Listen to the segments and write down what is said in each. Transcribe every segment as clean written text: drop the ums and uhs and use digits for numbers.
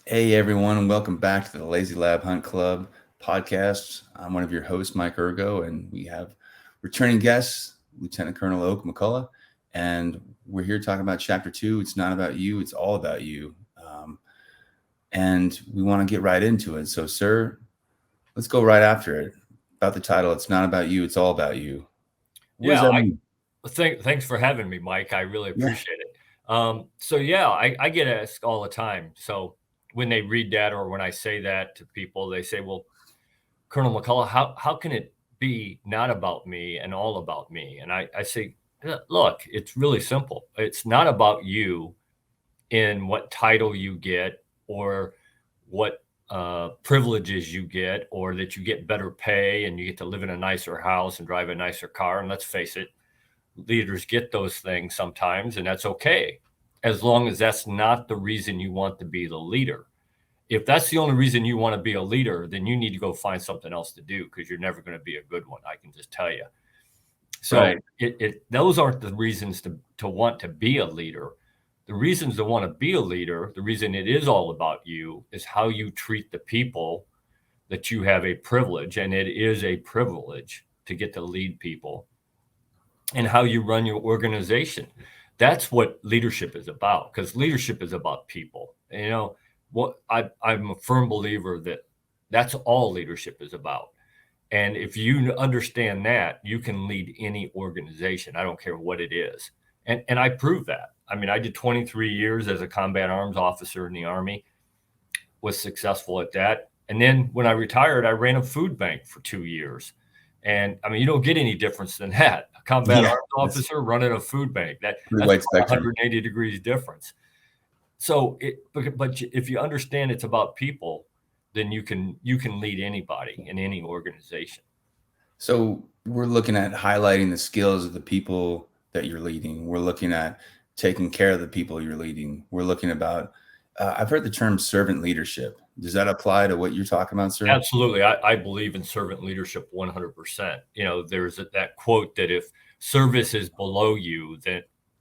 Hey everyone, and welcome back to the Lazy Lab Hunt Club podcast. I'm one of your hosts, Mike Ergo, and we have returning guests, Lieutenant Colonel Oakland McCollouch, and we're here talking about Chapter 2. It's not about you, it's all about you. And we want to get right into it. So, sir, let's go right after it. About the title, It's Not About You, It's All About You. What does that mean? Thanks for having me, Mike. I really appreciate it. I get asked all the time. So when they read that or when I say that to people, they say, well, Colonel McCollouch, how can it be not about me and all about me? And I say, look, it's really simple. It's not about you in what title you get or what privileges you get, or that you get better pay and you get to live in a nicer house and drive a nicer car. And let's face it, leaders get those things sometimes, and that's okay, as long as that's not the reason you want to be the leader. If that's the only reason you want to be a leader, then you need to go find something else to do, because you're never going to be a good one. I can just tell you. So right. Those aren't the reasons to want to be a leader. The reasons to want to be a leader, the reason it is all about you, is how you treat the people that you have a privilege, and it is a privilege to get to lead people, and how you run your organization. That's what leadership is about, because leadership is about people. You know, I'm a firm believer that that's all leadership is about. And if you understand that, you can lead any organization. I don't care what it is. And I prove that. I mean, I did 23 years as a combat arms officer in the Army, was successful at that. And then when I retired, I ran a food bank for 2 years. And I mean, you don't get any difference than that. A combat arms officer running a food bank, that's 180 degrees difference. So, but if you understand it's about people, then you can lead anybody in any organization. So we're looking at highlighting the skills of the people that you're leading. We're looking at taking care of the people you're leading. We're looking about, I've heard the term servant leadership. Does that apply to what you're talking about, sir? Absolutely. I believe in servant leadership 100%. You know, there's that quote that if service is below you,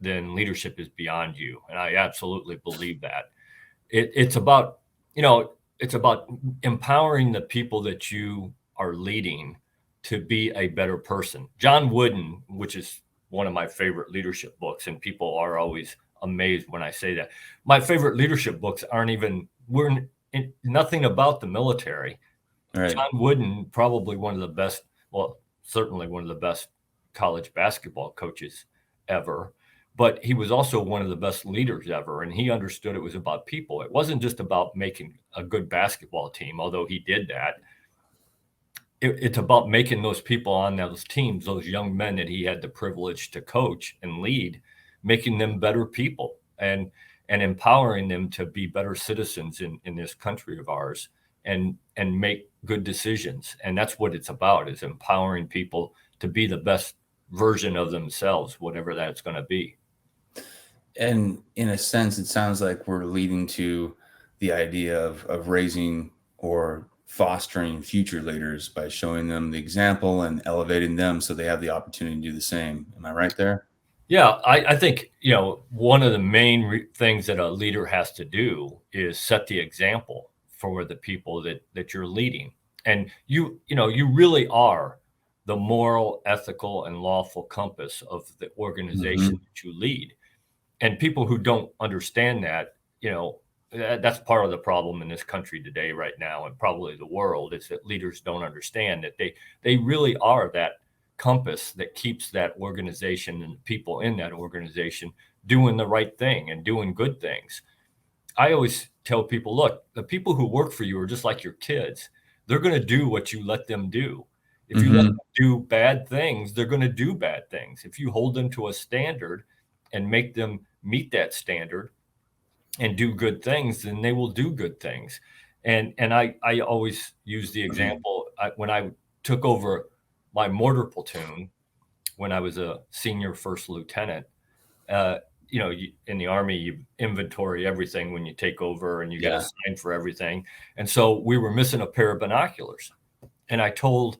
then leadership is beyond you. And I absolutely believe that. It's about empowering the people that you are leading to be a better person. John Wooden, which is one of my favorite leadership books, and people are always amazed when I say that. My favorite leadership books we're nothing about the military. Right. John Wooden, probably one of the best, well, certainly one of the best college basketball coaches ever, but he was also one of the best leaders ever. And he understood it was about people. It wasn't just about making a good basketball team, although he did that. It's about making those people on those teams, those young men that he had the privilege to coach and lead, making them better people and empowering them to be better citizens in this country of ours and make good decisions. And that's what it's about, is empowering people to be the best version of themselves, whatever that's going to be. And in a sense, it sounds like we're leading to the idea of raising or fostering future leaders by showing them the example and elevating them so they have the opportunity to do the same. Am I right there? Yeah, I think, one of the main things that a leader has to do is set the example for the people that you're leading. And you really are the moral, ethical, and lawful compass of the organization that you lead. And people who don't understand that, that's part of the problem in this country today, right now, and probably the world, is that leaders don't understand that they really are that compass that keeps that organization and the people in that organization doing the right thing and doing good things. I always tell people, look, the people who work for you are just like your kids. They're going to do what you let them do. If you let them do bad things, they're going to do bad things. If you hold them to a standard and make them meet that standard and do good things, then they will do good things. And I always use the example when I took over my mortar platoon when I was a senior first lieutenant. In the Army, you inventory everything when you take over, and you got to sign for everything. And so we were missing a pair of binoculars. And I told,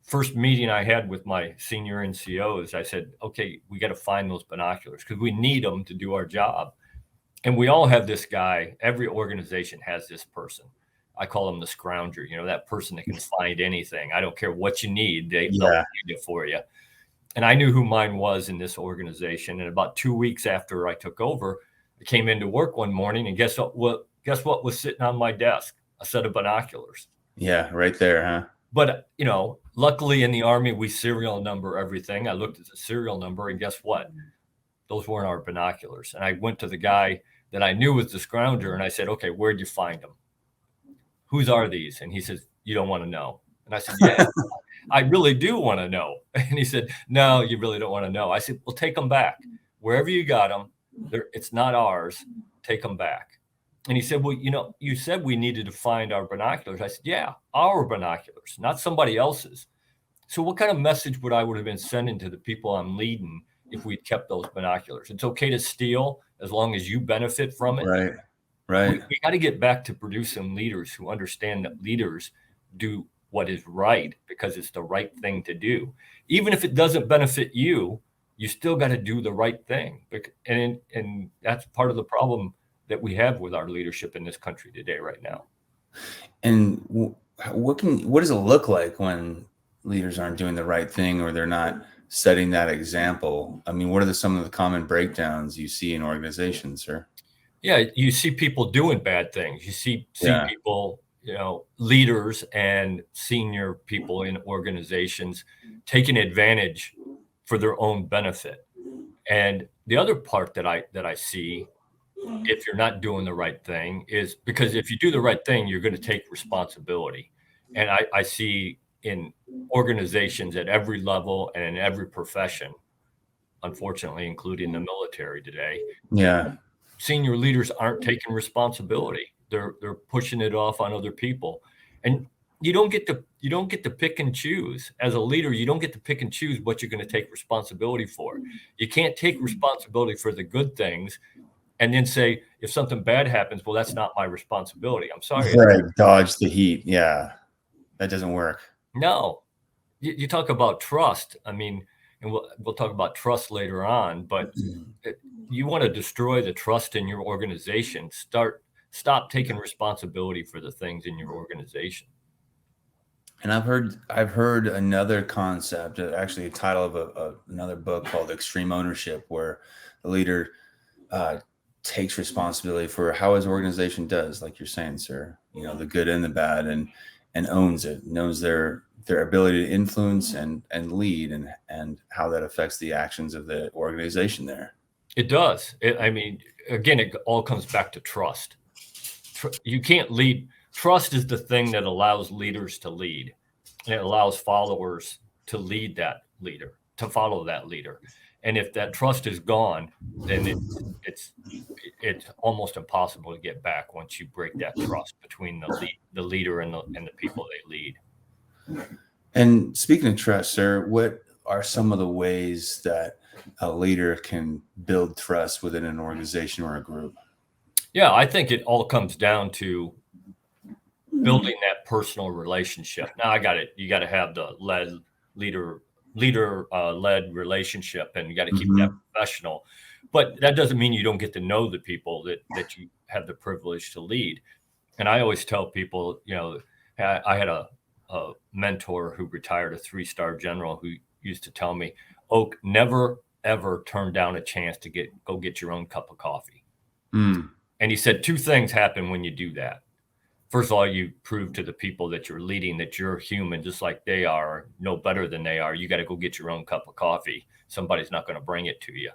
first meeting I had with my senior NCOs, I said, okay, we got to find those binoculars because we need them to do our job. And we all have this guy. Every organization has this person. I call him the scrounger, that person that can find anything. I don't care what you need. They'll find it for you. And I knew who mine was in this organization. And about 2 weeks after I took over, I came into work one morning, and guess what was sitting on my desk? A set of binoculars. Yeah, right there, huh? But, luckily in the Army, we serial number everything. I looked at the serial number, and guess what? Those weren't our binoculars. And I went to the guy that I knew was the scrounger, and I said, okay, where'd you find them? Whose are these? And he says, you don't want to know. And I said, yeah, I really do want to know. And he said, no, you really don't want to know. I said, well, take them back. Wherever you got them, it's not ours. Take them back. And he said, well, you said we needed to find our binoculars. I said, yeah, our binoculars, not somebody else's. So what kind of message would have been sending to the people I'm leading if we'd kept those binoculars? It's okay to steal as long as you benefit from it. Right. We got to get back to producing leaders who understand that leaders do what is right because it's the right thing to do. Even if it doesn't benefit you, you still got to do the right thing. And that's part of the problem that we have with our leadership in this country today right now. And what does it look like when leaders aren't doing the right thing or they're not setting that example? I mean, what are some of the common breakdowns you see in organizations, sir? Yeah, you see people doing bad things. You see people, leaders and senior people in organizations taking advantage for their own benefit. And the other part that I see, if you're not doing the right thing, is because if you do the right thing, you're going to take responsibility. And I see in organizations at every level and in every profession, unfortunately, including the military today, senior leaders aren't taking responsibility. They're pushing it off on other people. And you don't get to pick and choose. As a leader, you don't get to pick and choose what you're going to take responsibility for. You can't take responsibility for the good things and then say, if something bad happens, well, that's not my responsibility. I'm sorry. Right. Dodge the heat. Yeah. That doesn't work. No. You talk about trust. I mean, and we'll talk about trust later on, but you want to destroy the trust in your organization. Stop taking responsibility for the things in your organization. And I've heard another concept, actually a title of another book called Extreme Ownership, where the leader takes responsibility for how his organization does, like you're saying, sir, the good and the bad, and owns it, knows their ability to influence and lead, and how that affects the actions of the organization there. It does. Again, it all comes back to trust. You can't lead. Trust is the thing that allows leaders to lead, and it allows followers to lead that leader, to follow that leader. And if that trust is gone, then it's almost impossible to get back once you break that trust between the leader and the people they lead. And speaking of trust, sir, what are some of the ways that a leader can build trust within an organization or a group? Yeah, I think it all comes down to building that personal relationship. Now, you got to have the leader led relationship, and you got to keep that professional. But that doesn't mean you don't get to know the people that you have the privilege to lead. And I always tell people, I had a mentor who retired, a 3-star general, who used to tell me, Oak, never, ever turn down a chance to go get your own cup of coffee. And he said 2 things happen when you do that. First of all, you prove to the people that you're leading that you're human just like they are, no better than they are. You got to go get your own cup of coffee. Somebody's not going to bring it to you.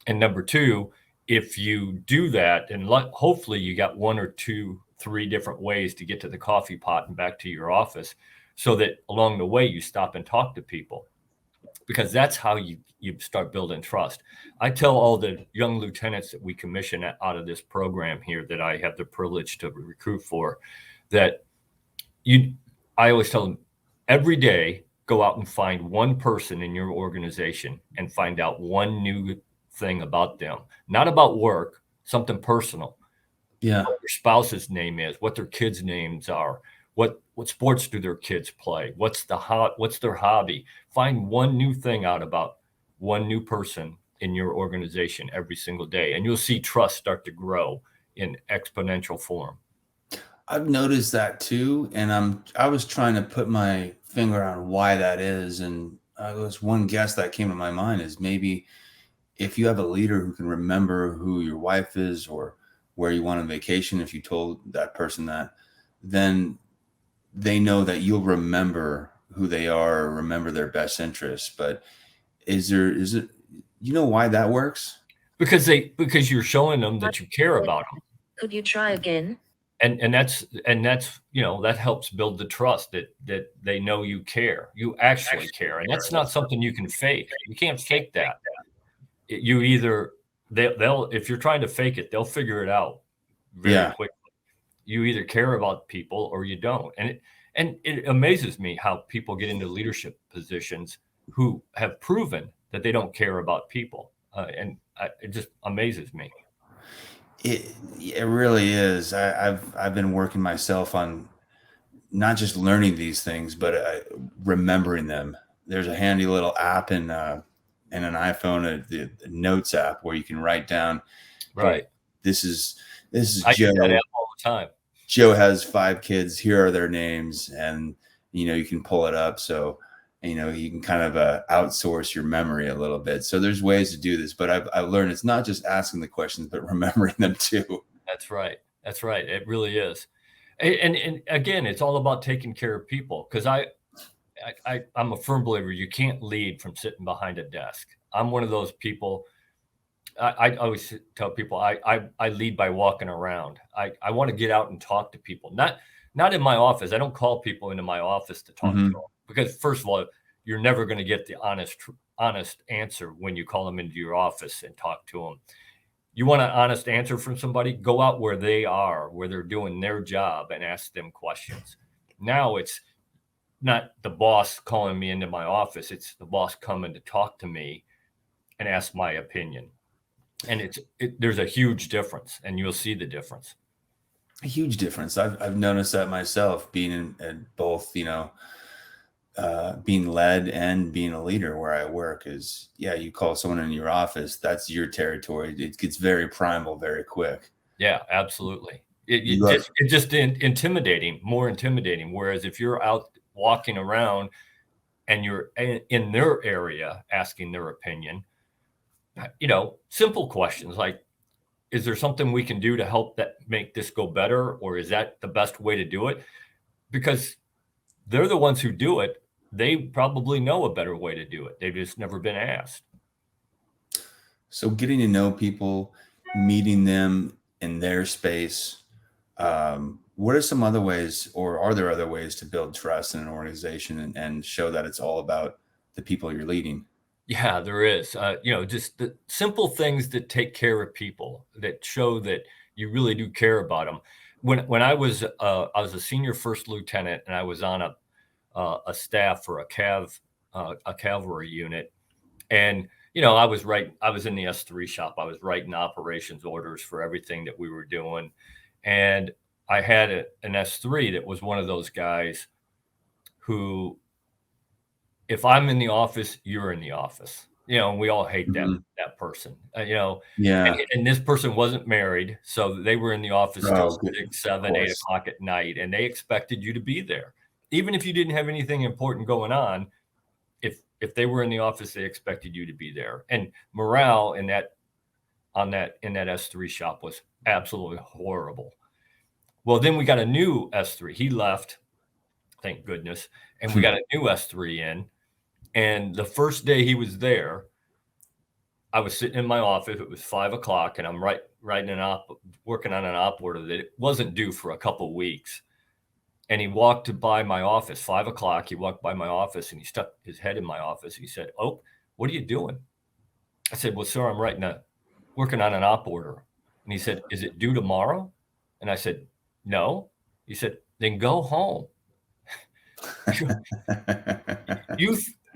And number 2, if you do that, and hopefully you got 1 or 2, 3 different ways to get to the coffee pot and back to your office. so that along the way you stop and talk to people, because that's how you start building trust. I tell all the young lieutenants that we commission out of this program here that I have the privilege to recruit for, that I always tell them, every day, go out and find one person in your organization and find out one new thing about them, not about work, something personal. Yeah. What their spouse's name is, what their kids' names are, what sports do their kids play, what's their hobby. Find one new thing out about one new person in your organization every single day, and you'll see trust start to grow in exponential form. I've noticed that too, and I was trying to put my finger on why that is, and was one guess that came to my mind is maybe if you have a leader who can remember who your wife is or where you went on vacation, if you told that person that, then they know that you'll remember who they are or remember their best interests. But is it, you know why that works? Because you're showing them that you care about them. Could you try again? And that's that helps build the trust that they know you care. You actually care, and that's not something you can fake. You can't fake that. You either they'll if you're trying to fake it, they'll figure it out very quickly. You either care about people or you don't, and it amazes me how people get into leadership positions who have proven that they don't care about people, and it just amazes me. It really is. I've been working myself on not just learning these things, but remembering them. There's a handy little app in an iPhone, the Notes app, where you can write down. Right. Hey, this is I Joe. use that app all the time. Joe has 5 kids. Here are their names, and you can pull it up. So you can kind of outsource your memory a little bit. So there's ways to do this, but I've learned it's not just asking the questions, but remembering them too. That's right. It really is. And again, it's all about taking care of people, because I'm a firm believer you can't lead from sitting behind a desk. I'm one of those people. I always tell people I lead by walking around. I want to get out and talk to people, not in my office. I don't call people into my office to talk to them, because first of all, you're never going to get the honest answer when you call them into your office and talk to them. You want an honest answer from somebody, go out where they are, where they're doing their job, and ask them questions. Now it's not the boss calling me into my office. It's the boss coming to talk to me and ask my opinion. And there's a huge difference, and you'll see the difference. A huge difference. I've noticed that myself, being in both, being led and being a leader where I work. Is you call someone in your office, that's your territory. It gets very primal very quick. Yeah, absolutely. It's just intimidating, more intimidating. Whereas if you're out walking around and you're in their area asking their opinion, simple questions like, is there something we can do to help that make this go better? Or is that the best way to do it? Because they're the ones who do it. They probably know a better way to do it. They've just never been asked. So getting to know people, meeting them in their space, what are some other ways, or are there other ways to build trust in an organization and show that it's all about the people you're leading? Yeah, there is. Just the simple things that take care of people, that show that you really do care about them. When I was a senior first lieutenant, and I was on a staff for a cavalry unit, and I was in the S3 shop. I was writing operations orders for everything that we were doing, and I had an S3 that was one of those guys who, if I'm in the office, you're in the office. And we all hate that person. Yeah. And this person wasn't married, so they were in the office till 6, 7, 8 o'clock at night, and they expected you to be there, even if you didn't have anything important going on. If they were in the office, they expected you to be there. And morale in that S3 shop was absolutely horrible. Well, then we got a new S3. He left, thank goodness, and we got a new S3 in. And the first day he was there, I was sitting in my office. It was 5 o'clock, and I'm working on an op order that it wasn't due for a couple of weeks. And he walked by my office, 5 o'clock. He walked by my office and he stuck his head in my office. He said, "Oh, what are you doing?" I said, "Well, sir, I'm working on an op order." And he said, "Is it due tomorrow?" And I said, "No." He said, "Then go home."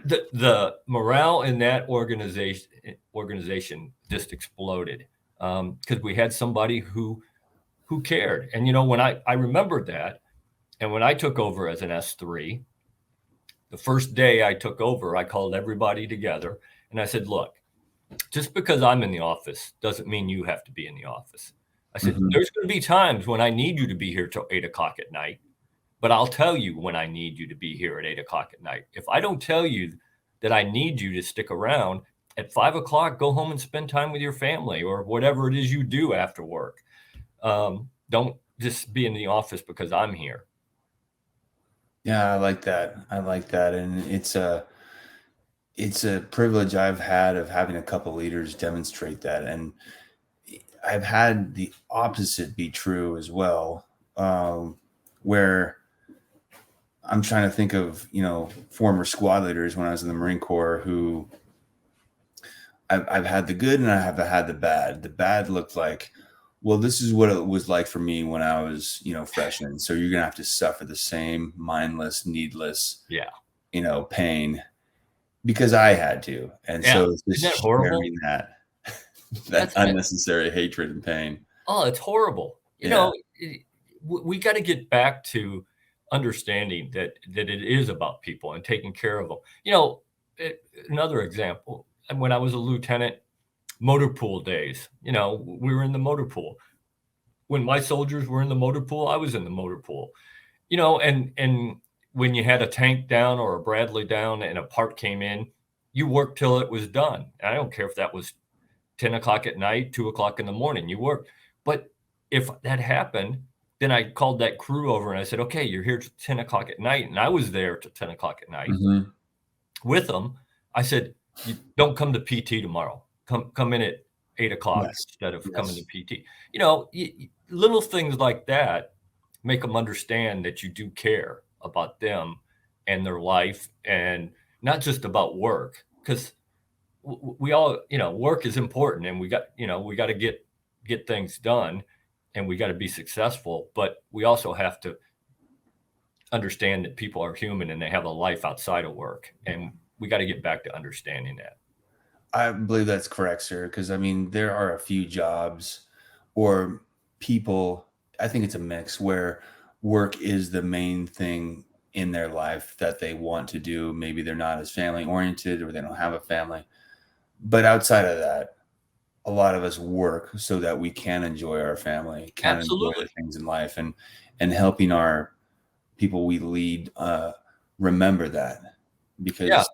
The morale in that organization just exploded, because we had somebody who cared. And when I remembered that, and when I took over as an S3, the first day I took over, I called everybody together and I said, "Look, just because I'm in the office doesn't mean you have to be in the office." I said, "There's going to be times when I need you to be here till 8 o'clock at night, but I'll tell you when I need you to be here at 8 o'clock at night. If I don't tell you that I need you to stick around at 5 o'clock, go home and spend time with your family or whatever it is you do after work. Don't just be in the office because I'm here." Yeah, I like that. And it's a privilege I've had of having a couple leaders demonstrate that. And I've had the opposite be true as well, where I'm trying to think of, former squad leaders when I was in the Marine Corps who I've had the good and I have had the bad. The bad looked like, well, this is what it was like for me when I was, freshman. So you're going to have to suffer the same mindless, needless, Yeah. Pain because I had to. And so it's Isn't just that horrible? sharing that unnecessary hatred and pain. Oh, it's horrible. We got to get back to understanding that it is about people and taking care of them. Another example, when I was a lieutenant, motor pool days, we were in the motor pool. When my soldiers were in the motor pool, I was in the motor pool, and when you had a tank down or a Bradley down and a part came in, you worked till it was done. I don't care if that was 10 o'clock at night, 2 o'clock in the morning, you worked. But if that happened, then I called that crew over and I said, "Okay, you're here till 10 o'clock at night." And I was there till 10 o'clock at night with them. I said, "You don't come to PT tomorrow. Come in at 8 o'clock instead of coming to PT." Little things like that make them understand that you do care about them and their life, and not just about work. Because we all, work is important, and we got to get things done, and we got to be successful. But we also have to understand that people are human and they have a life outside of work, and we got to get back to understanding that. I believe that's correct, sir. Because there are a few jobs or people, I think it's a mix, where work is the main thing in their life that they want to do. Maybe they're not as family oriented or they don't have a family. But outside of that, a lot of us work so that we can enjoy our family, can enjoy the things in life, and helping our people we lead remember that. Because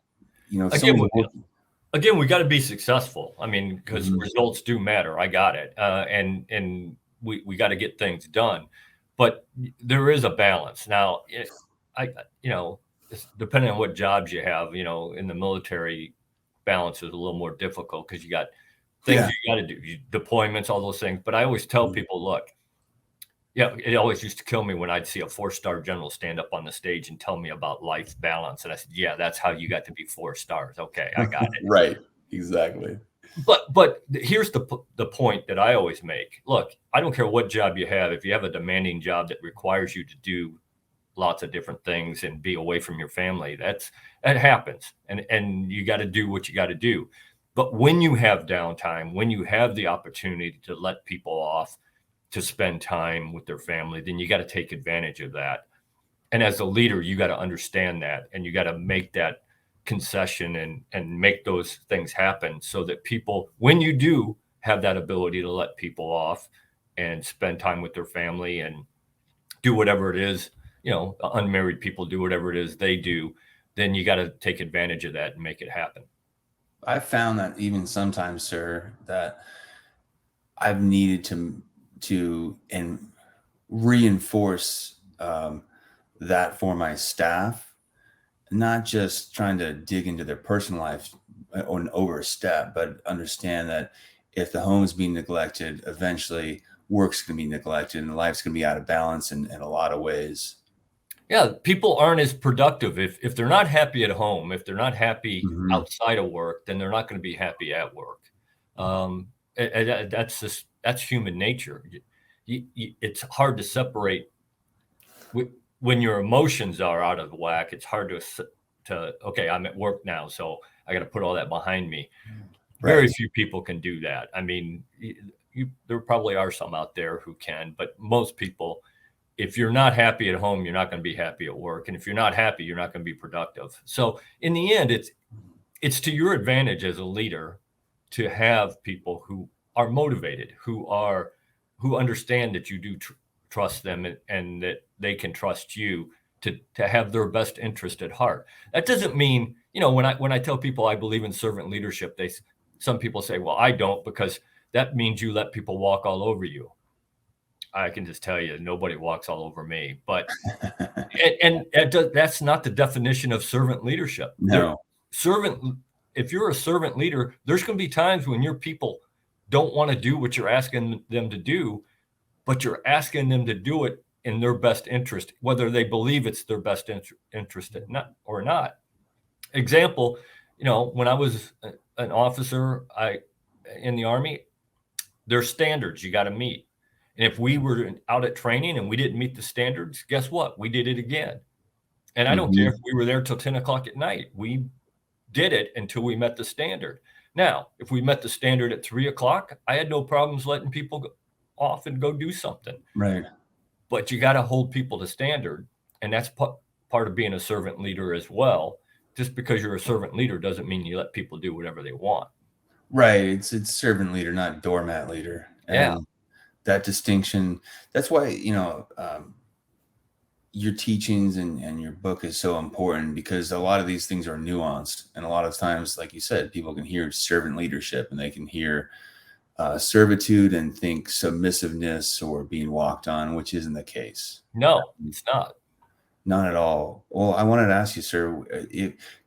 again, we got to be successful. I mean, because results do matter. I got it, and we got to get things done. But there is a balance now. Depending on what jobs you have, in the military, balance is a little more difficult because you got things you got to do, deployments, all those things. But I always tell people, look, it always used to kill me when I'd see a 4-star general stand up on the stage and tell me about life balance. And I said, "Yeah, that's how you got to be 4 stars. Okay, I got it." Right. Exactly. But here's the point that I always make. Look, I don't care what job you have. If you have a demanding job that requires you to do lots of different things and be away from your family, that happens. And you got to do what you got to do. But when you have downtime, when you have the opportunity to let people off, to spend time with their family, then you got to take advantage of that. And as a leader, you got to understand that, and you got to make that concession and make those things happen so that people, when you do have that ability to let people off and spend time with their family and do whatever it is, unmarried people do whatever it is they do, then you got to take advantage of that and make it happen. I found that even sometimes, sir, that I've needed to reinforce that for my staff, not just trying to dig into their personal life or overstep, but understand that if the home's being neglected, eventually work's going to be neglected and life's going to be out of balance in a lot of ways. Yeah, people aren't as productive if they're not happy at home, if they're not happy Hmm. outside of work, then they're not going to be happy at work. That's human nature. It's hard to separate when your emotions are out of whack. It's hard to okay, I'm at work now, so I got to put all that behind me. Very Right. few people can do that. I mean, there probably are some out there who can, but most people, if you're not happy at home, you're not going to be happy at work. And if you're not happy, you're not going to be productive. So in the end, it's to your advantage as a leader to have people who are motivated, who understand that you do trust them and that they can trust you to have their best interest at heart. That doesn't mean, when I tell people I believe in servant leadership, some people say, well, I don't, because that means you let people walk all over you. I can just tell you, nobody walks all over me. But that's not the definition of servant leadership. No. If you're a servant leader, there's going to be times when your people don't want to do what you're asking them to do, but you're asking them to do it in their best interest, whether they believe it's their best interest or not. Example, when I was an officer, in the Army, there's standards you got to meet. And if we were out at training and we didn't meet the standards, guess what? We did it again. And I don't care if we were there till 10 o'clock at night. We did it until we met the standard. Now, if we met the standard at 3 o'clock, I had no problems letting people go off and go do something. Right. But you got to hold people to standard. And that's part of being a servant leader as well. Just because you're a servant leader doesn't mean you let people do whatever they want. Right. It's servant leader, not doormat leader. And yeah. That distinction, that's why, your teachings and your book is so important, because a lot of these things are nuanced. And a lot of times, like you said, people can hear servant leadership and they can hear servitude and think submissiveness or being walked on, which isn't the case. No, it's not. Not at all. Well, I wanted to ask you, sir,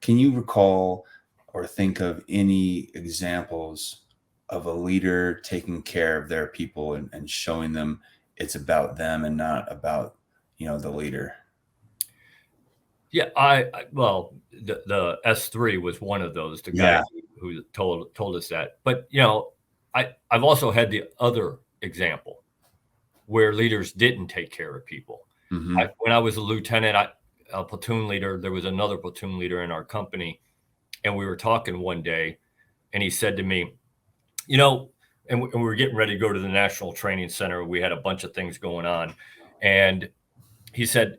can you recall or think of any examples of a leader taking care of their people and showing them it's about them and not about, the leader? Yeah, well, the S3 was one of those, the guy who told us that. But, I've also had the other example where leaders didn't take care of people. Mm-hmm. When I was a lieutenant, a platoon leader, there was another platoon leader in our company, and we were talking one day, and he said to me, and we were getting ready to go to the National Training Center. We had a bunch of things going on, and he said,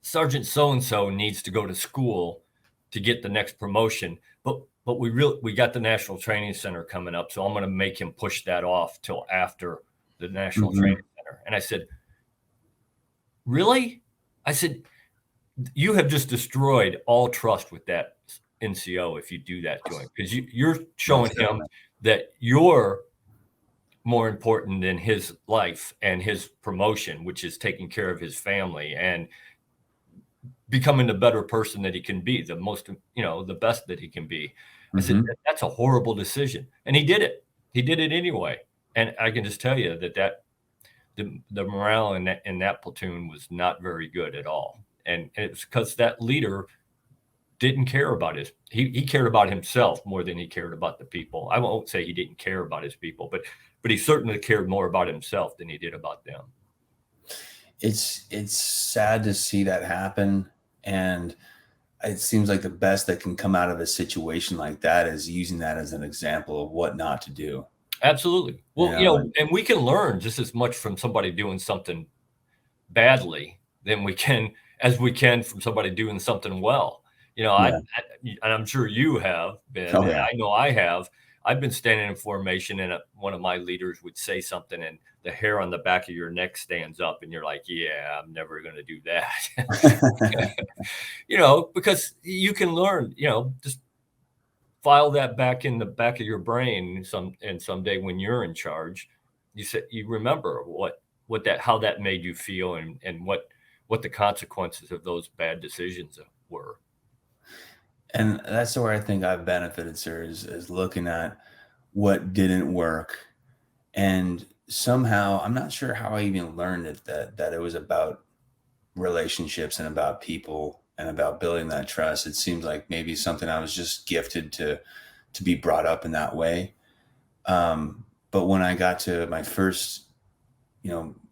Sergeant so-and-so needs to go to school to get the next promotion, but we got the National Training Center coming up, so I'm going to make him push that off till after the National Training Center. And I said, really? I said, you have just destroyed all trust with that NCO if you do that to him, because you're showing him that you're more important than his life and his promotion, which is taking care of his family and becoming the better person that he can be, the most, the best that he can be. I said, that's a horrible decision. And he did it. He did it anyway. And I can just tell you that the morale in that platoon was not very good at all. And it's because that leader didn't care about he cared about himself more than he cared about the people. I won't say he didn't care about his people, but he certainly cared more about himself than he did about them. It's sad to see that happen. And it seems like the best that can come out of a situation like that is using that as an example of what not to do. Absolutely. Well, and we can learn just as much from somebody doing something badly than we can from somebody doing something well. And I'm sure you have been, and I know I have. I've been standing in formation and one of my leaders would say something and the hair on the back of your neck stands up and you're like, yeah, I'm never going to do that. Because you can learn, just file that back in the back of your brain. Someday when you're in charge, you remember how that made you feel and what the consequences of those bad decisions were. And that's where I think I've benefited, sir, is looking at what didn't work. And somehow, I'm not sure how I even learned it, that it was about relationships and about people and about building that trust. It seems like maybe something I was just gifted to be brought up in that way. But when I got to my first,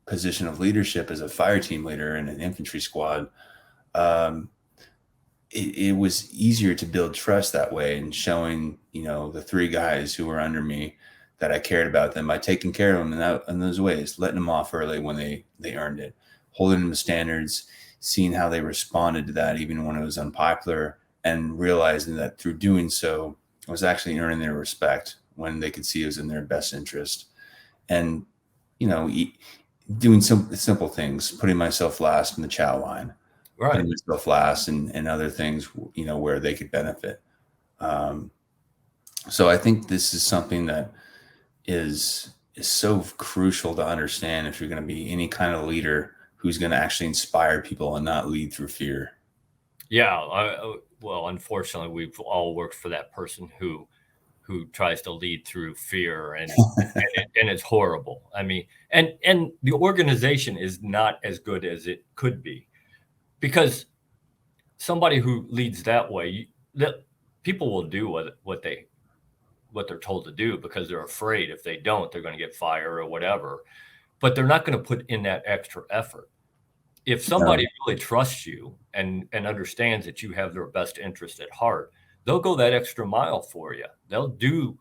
position of leadership as a fire team leader in an infantry squad, it was easier to build trust that way, and showing, the three guys who were under me that I cared about them by taking care of them in those ways, letting them off early when they earned it, holding them to standards, seeing how they responded to that, even when it was unpopular, and realizing that through doing so, I was actually earning their respect when they could see it was in their best interest. And, doing some simple things, putting myself last in the chow line, Right. putting myself last and other things, where they could benefit. So I think this is something that is so crucial to understand if you're going to be any kind of leader who's going to actually inspire people and not lead through fear. Yeah. Well, unfortunately, we've all worked for that person who tries to lead through fear, and it's horrible. I mean, and the organization is not as good as it could be, because somebody who leads that way, that people will do what they're told to do, because they're afraid if they don't, they're going to get fired or whatever. But they're not going to put in that extra effort. If somebody really trusts you and understands that you have their best interest at heart, they'll go that extra mile for you. They'll do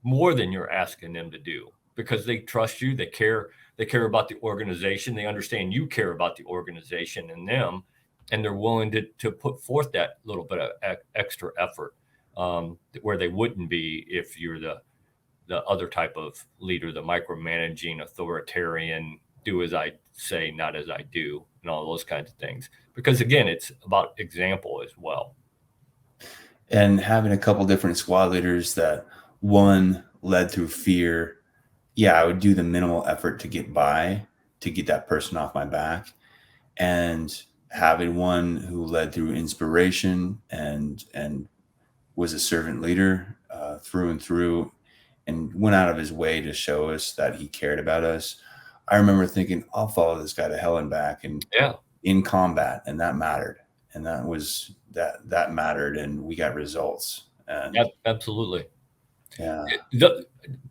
more than you're asking them to do, because they trust you. They care about the organization. They understand you care about the organization and them, and they're willing to put forth that little bit of extra effort, where they wouldn't be if you're the other type of leader, the micromanaging, authoritarian, do as I say, not as I do, and all those kinds of things. Because again, it's about example as well. And having a couple different squad leaders that one led through fear. Yeah, I would do the minimal effort to get by, to get that person off my back. And having one who led through inspiration and was a servant leader through and through, and went out of his way to show us that he cared about us. I remember thinking, I'll follow this guy to hell and back, and in combat, and that mattered. And that mattered, and we got results. And absolutely. Yeah. The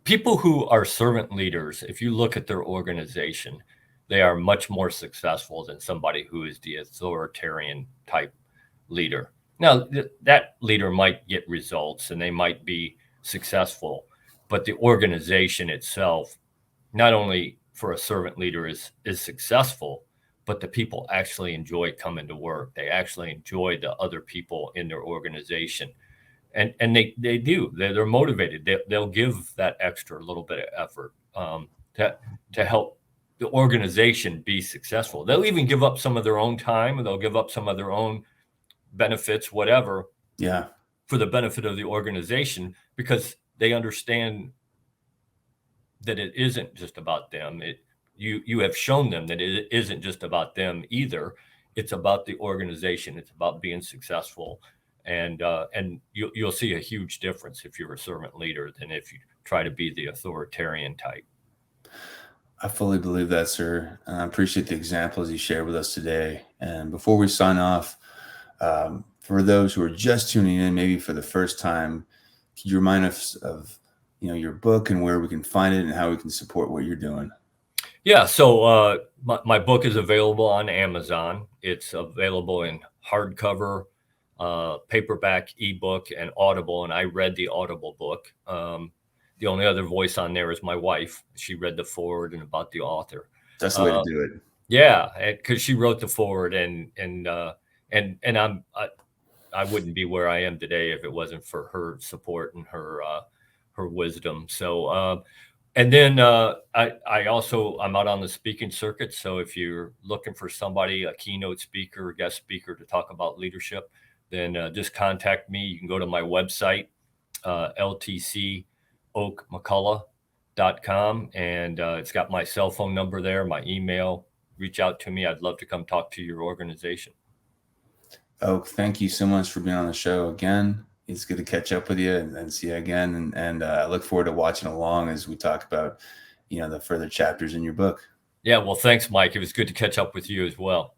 people who are servant leaders, if you look at their organization, they are much more successful than somebody who is the authoritarian type leader. Now, that leader might get results and they might be successful, but the organization itself, not only for a servant leader is successful, but the people actually enjoy coming to work. They actually enjoy the other people in their organization. And they do. They're motivated. They'll give that extra little bit of effort to help the organization be successful. They'll even give up some of their own time, and they'll give up some of their own benefits, whatever, for the benefit of the organization, because they understand that it isn't just about them. You have shown them that it isn't just about them either. It's about the organization. It's about being successful. And you'll see a huge difference if you're a servant leader than if you try to be the authoritarian type. I fully believe that, sir. And I appreciate the examples you shared with us today. And before we sign off, for those who are just tuning in, maybe for the first time, could you remind us of your book and where we can find it and how we can support what you're doing? Yeah, so my book is available on Amazon. It's available in hardcover, paperback, ebook, and Audible. And I read the Audible book. The only other voice on there is my wife. She read the foreword and about the author. That's the way to do it. Yeah, because she wrote the foreword, and I wouldn't be where I am today if it wasn't for her support and her wisdom. So, and then I'm out on the speaking circuit. So if you're looking for somebody, a keynote speaker, guest speaker to talk about leadership, then just contact me. You can go to my website, ltcoakmccullough.com, and it's got my cell phone number there, my email. Reach out to me. I'd love to come talk to your organization. Oak, thank you so much for being on the show again. It's good to catch up with you and see you again. And I look forward to watching along as we talk about, the further chapters in your book. Yeah, well, thanks, Mike. It was good to catch up with you as well.